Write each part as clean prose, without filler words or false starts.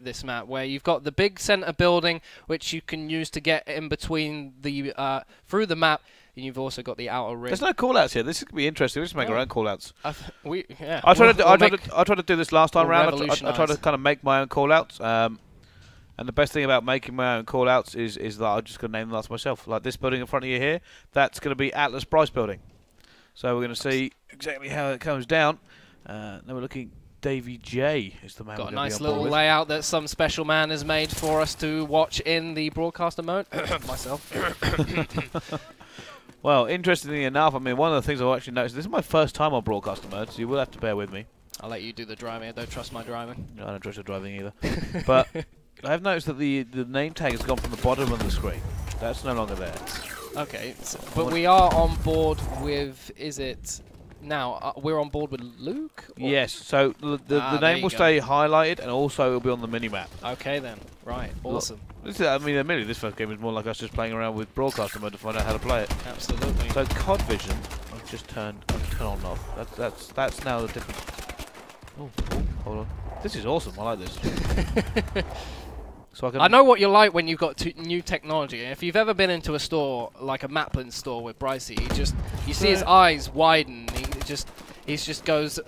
this map, where you've got the big center building, which you can use to get in between the through the map, and you've also got the outer ring. There's no callouts here. This could be interesting. We just make our own callouts. I tried to do this last time round. I tried to kind of make my own callouts. And the best thing about making my own callouts is that I'm just going to name them after myself. Like this building in front of you here, that's going to be Atlas Price Building. So we're going to see exactly how it comes down. Now we're looking. Davy J is the man. Got a nice little layout that some special man has made for us to watch in the broadcaster mode. Myself. Well, interestingly enough, I mean, one of the things I've actually noticed, this is my first time on broadcaster mode, so you will have to bear with me. I'll let you do the driving. I don't trust my driving. No, I don't trust your driving either. But I have noticed that the name tag has gone from the bottom of the screen. That's no longer there. Okay, so, but we are on board with, is it... Now, we're on board with Luke? Yes, so the name will stay highlighted, and also it will be on the mini-map. Okay then, right, awesome. I mean, admittedly, this first game is more like us just playing around with broadcaster mode to find out how to play it. Absolutely. So COD Vision, I've just turned on and off. That's now the difference. Oh, hold on. This is awesome, I like this. So I know what you're like when you've got new technology. If you've ever been into a store, like a Maplin store with Brycey, you see his eyes widen. He just goes.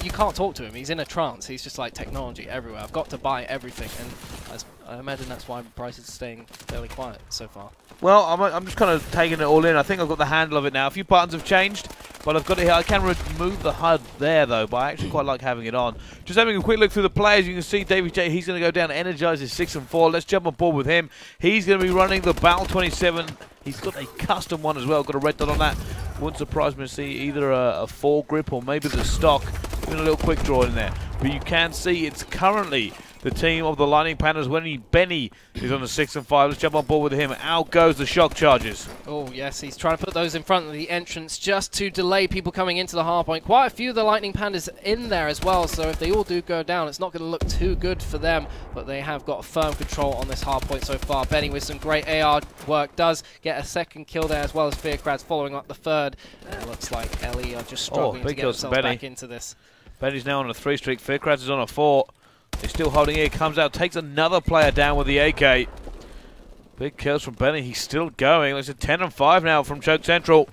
You can't talk to him. He's in a trance. He's just like technology everywhere. I've got to buy everything, and I imagine that's why Bryce is staying fairly quiet so far. Well, I'm just kind of taking it all in. I think I've got the handle of it now. A few buttons have changed, but I've got it here. I can remove the HUD there, though, but I actually quite like having it on. Just having a quick look through the players, you can see Davy J, he's going to go down, energize his 6 and 4. Let's jump on board with him. He's going to be running the Battle 27. He's got a custom one as well, got a red dot on that. Wouldn't surprise me to see either a 4 grip or maybe the stock. Doing a little quick draw in there. But you can see it's currently the team of the Lightning Pandas. When Benny is on the 6 and 5, let's jump on board with him. Out goes the shock charges. Oh yes, he's trying to put those in front of the entrance just to delay people coming into the hard point. Quite a few of the Lightning Pandas in there as well, so if they all do go down, it's not going to look too good for them, but they have got a firm control on this hard point so far. Benny with some great AR work does get a second kill there, as well as Fearcrad's following up the third. And it looks like Ellie are just struggling to get themselves back into this. Benny's now on a 3 streak, Fearcrad's is on a 4. He's still holding it, comes out, takes another player down with the AK. Big kills from Benny, he's still going. It's a 10 and 5 now from Choke Central.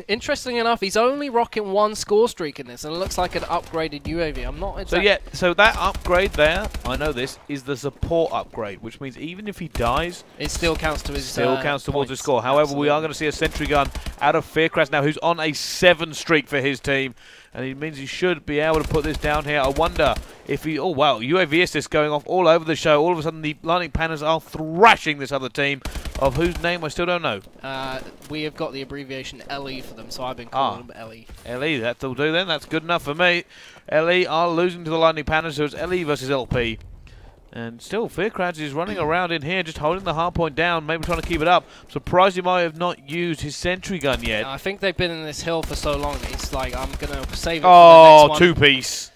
Interestingly enough, he's only rocking 1 score streak in this, and it looks like an upgraded UAV. I'm not exactly... So that upgrade there, I know this, is the support upgrade, which means even if he dies... It still counts to his Still counts towards his score. However, we are going to see a sentry gun out of Fearcrest now, who's on a 7 streak for his team. And it means he should be able to put this down here. I wonder if he... Oh, wow. UAV assist going off all over the show. All of a sudden, the Lightning Pandas are thrashing this other team, of whose name I still don't know. We have got the abbreviation LE for them, so I've been calling them LE. LE, that'll do then. That's good enough for me. LE are losing to the Lightning Pandas, so it's LE versus LP. And still, Fearcrads is running around in here, just holding the hard point down, maybe trying to keep it up. Surprised he might have not used his sentry gun yet. I think they've been in this hill for so long that he's like, I'm going to save it for the next one. Two-piece.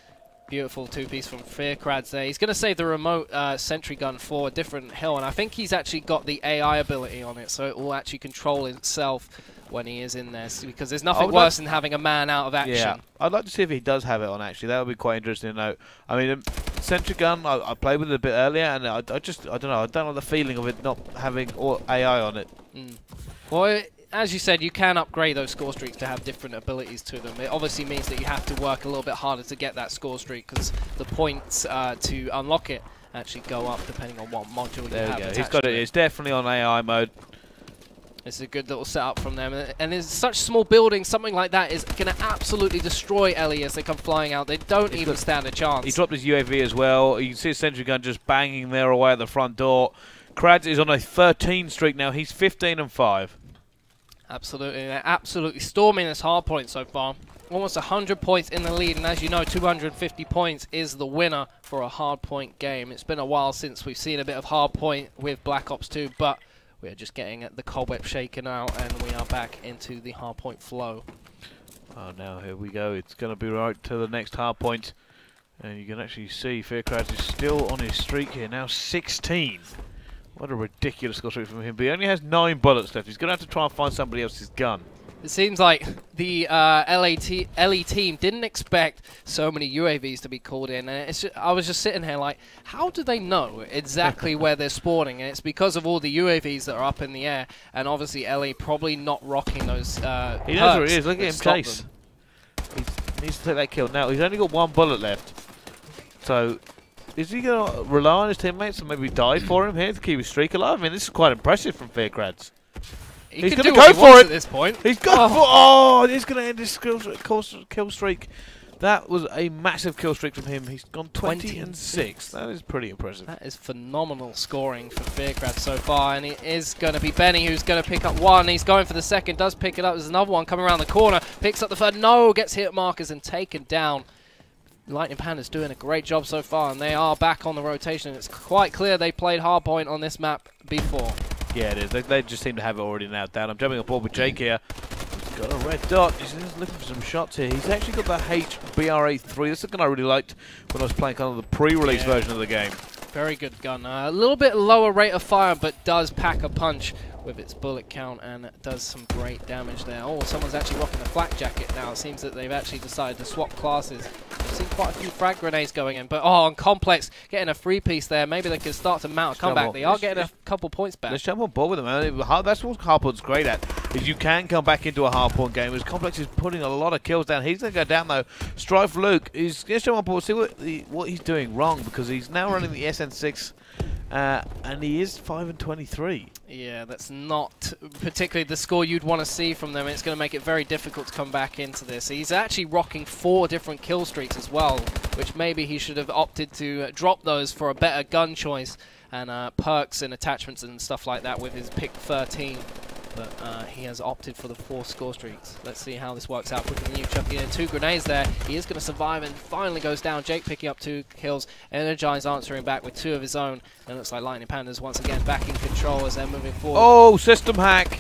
Beautiful two-piece from Fearcrads there. He's going to save the remote sentry gun for a different hill, and I think he's actually got the AI ability on it, so it will actually control itself when he is in there, because there's nothing worse than having a man out of action. Yeah, I'd like to see if he does have it on, actually. That would be quite interesting to know. I mean, sentry gun, I played with it a bit earlier, and I don't know, I don't like the feeling of it not having AI on it. Well, as you said, you can upgrade those score streaks to have different abilities to them. It obviously means that you have to work a little bit harder to get that score streak, because the points to unlock it actually go up depending on what module you have. There we go. He's got it. It's definitely on AI mode. It's a good little setup from them, and it's such small buildings, something like that is going to absolutely destroy Ellie as they come flying out. They don't even stand a chance. He dropped his UAV as well. You can see his sentry gun just banging there away at the front door. Krads is on a 13 streak now. He's 15 and 5. Absolutely, they're absolutely storming this hard point so far. Almost 100 points in the lead, and as you know, 250 points is the winner for a hard point game. It's been a while since we've seen a bit of hard point with Black Ops 2, but we're just getting the cobweb shaken out, and we are back into the hard point flow. Oh, now here we go. It's going to be right to the next hard point. And you can actually see Fearcrads is still on his streak here. Now 16. What a ridiculous score streak from him. But he only has 9 bullets left. He's going to have to try and find somebody else's gun. It seems like the LE team didn't expect so many UAVs to be called in, and it's just, I was just sitting here like, how do they know exactly where they're spawning? And it's because of all the UAVs that are up in the air, and obviously LE probably not rocking those. He knows where he is. Look at him chase. He needs to take that kill now. He's only got one bullet left, so is he going to rely on his teammates and maybe die for him here to keep his streak alive? I mean, this is quite impressive from Fearcrads. He's going to go for it at this point. He's gone for he's going to end his kill streak. That was a massive kill streak from him. He's gone 20 and 6. That is pretty impressive. That is phenomenal scoring for Fearcrads so far, and it is going to be Benny who's going to pick up one. He's going for the second, does pick it up. There's another one coming around the corner, picks up the third. No, gets hit markers and taken down. Lightning Pandas doing a great job so far, and they are back on the rotation. It's quite clear they played hardpoint on this map before. Yeah, it is. They just seem to have it already nailed down. I'm jumping on board with Jake here. He's got a red dot. He's looking for some shots here. He's actually got the HBRA3. This is the gun I really liked when I was playing kind of the pre-release version of the game. Very good gun. A little bit lower rate of fire, but does pack a punch with its bullet count and does some great damage there. Oh, someone's actually rocking a flak jacket now. It seems that they've actually decided to swap classes. I've seen quite a few frag grenades going in, but on Complex getting a free piece there. Maybe they can start to mount a comeback. They are getting a couple points back. Let's jump on board with them. That's what Hardpoint's great at, is you can come back into a Hardpoint game. As Complex is putting a lot of kills down. He's going to go down though. Strife Luke is going to jump on board, see what he's doing wrong, because he's now running the SN6. And he is 5 and 23. Yeah, that's not particularly the score you'd want to see from them. It's going to make it very difficult to come back into this. He's actually rocking 4 different kill streaks as well, which maybe he should have opted to drop those for a better gun choice and perks and attachments and stuff like that with his pick 13. But he has opted for the 4 score streaks. Let's see how this works out. Quicker than you, chucking in 2 grenades there. He is going to survive and finally goes down. Jake picking up 2 kills. Energize answering back with 2 of his own. And it looks like Lightning Pandas once again back in control as they're moving forward. Oh, system hack.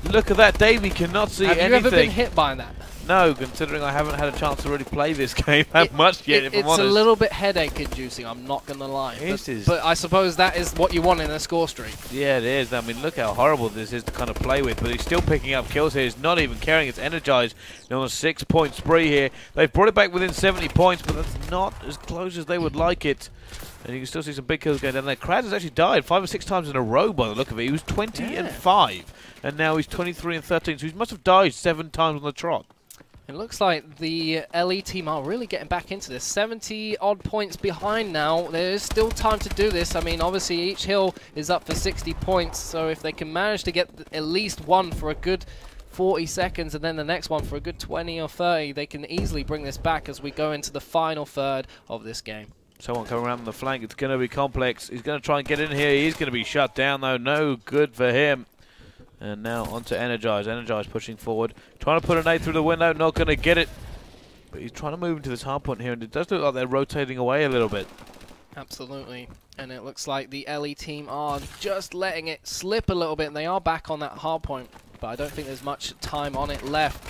Look at that. Davey cannot see anything. Have you ever been hit by that? No, considering I haven't had a chance to really play this game that much yet, if I'm honest. It's a little bit headache-inducing, I'm not going to lie. But I suppose that is what you want in a score streak. Yeah, it is. I mean, look how horrible this is to kind of play with, but he's still picking up kills here. He's not even caring. It's energized. They're on a 6-point spree here. They've brought it back within 70 points, but that's not as close as they would like it. And you can still see some big kills going down there. Kraz has actually died 5 or 6 times in a row by the look of it. He was 20 and 5, and now he's 23 and 13, so he must have died 7 times on the trot. It looks like the LE team are really getting back into this. 70-odd points behind now. There is still time to do this. I mean, obviously, each hill is up for 60 points, so if they can manage to get at least one for a good 40 seconds and then the next one for a good 20 or 30, they can easily bring this back as we go into the final third of this game. Someone coming around on the flank. It's going to be Complex. He's going to try and get in here. He's going to be shut down, though. No good for him. And now onto Energize. Energize pushing forward. Trying to put a nade through the window. Not going to get it. But he's trying to move into this hard point here. And it does look like they're rotating away a little bit. Absolutely. And it looks like the LE team are just letting it slip a little bit. And they are back on that hard point. But I don't think there's much time on it left.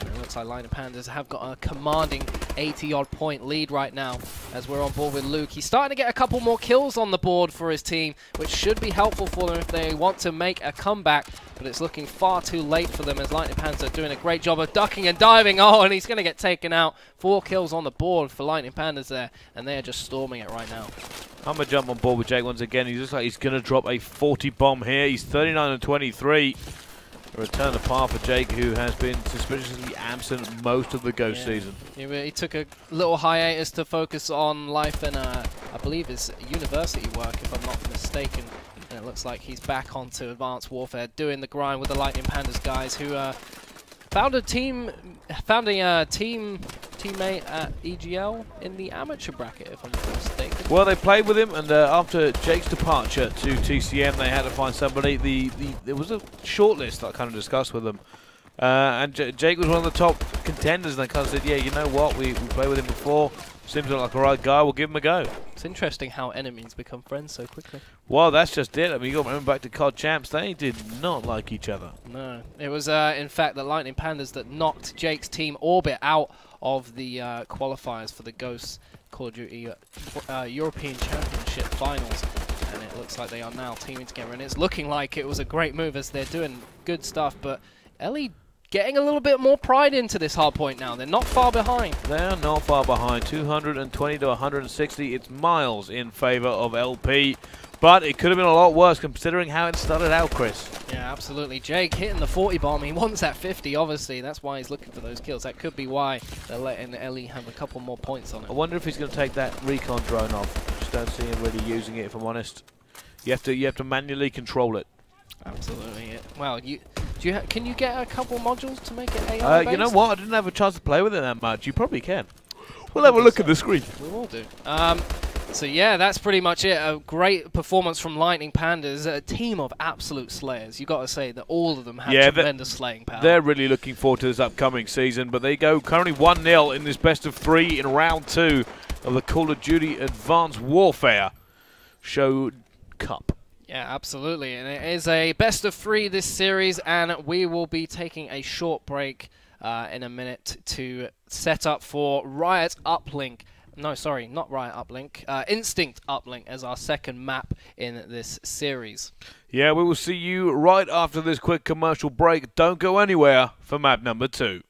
And it looks like Lightning Pandas have got a commanding 80-odd point lead right now as we're on board with Luke. He's starting to get a couple more kills on the board for his team, which should be helpful for them if they want to make a comeback. But it's looking far too late for them as Lightning Pandas are doing a great job of ducking and diving. Oh, and he's going to get taken out. 4 kills on the board for Lightning Pandas there, and they are just storming it right now. I'm going to jump on board with Jake once again. He looks like he's going to drop a 40 bomb here. He's 39 and 23. A return to par for Jake, who has been suspiciously absent most of the Ghost season. He took a little hiatus to focus on life and, I believe, his university work, if I'm not mistaken. And it looks like he's back onto Advanced Warfare, doing the grind with the Lightning Pandas guys, who found a teammate at EGL in the amateur bracket, if I'm not mistaken. Well, they played with him, and after Jake's departure to TCM, they had to find somebody. There was a shortlist that I kind of discussed with them, and Jake was one of the top contenders, and they kind of said, yeah, you know what, we played with him before, seems like a right guy, we'll give him a go. It's interesting how enemies become friends so quickly. Well, that's just it. I mean, you got to remember back to COD Champs, they did not like each other. No, it was in fact the Lightning Pandas that knocked Jake's team Orbit out of the qualifiers for the Ghosts Call of Duty European Championship Finals, and it looks like they are now teaming together, and it's looking like it was a great move as they're doing good stuff, but Ellie getting a little bit more pride into this hard point now. They're not far behind. They're not far behind. 220 to 160. It's miles in favor of LP. But it could have been a lot worse considering how it started out, Chris. Yeah, absolutely. Jake hitting the 40 bomb. He wants that 50, obviously. That's why he's looking for those kills. That could be why they're letting Ellie have a couple more points on it. I wonder if he's going to take that recon drone off. I just don't see him really using it, if I'm honest. You have to manually control it. Absolutely. Yeah. Well, can you get a couple modules to make it AI based? You know what? I didn't have a chance to play with it that much. You probably can. We'll have a look at the screen. We will do. So yeah, that's pretty much it. A great performance from Lightning Pandas, a team of absolute slayers. You got to say that all of them have tremendous slaying power. They're really looking forward to this upcoming season, but they go currently 1-0 in this best of 3 in round 2 of the Call of Duty Advanced Warfare Show Cup. Yeah, absolutely, and it is a best of 3 this series, and we will be taking a short break in a minute to set up for Riot Uplink. No, sorry, not Riot Uplink. Instinct Uplink as our second map in this series. Yeah, we will see you right after this quick commercial break. Don't go anywhere for map number 2.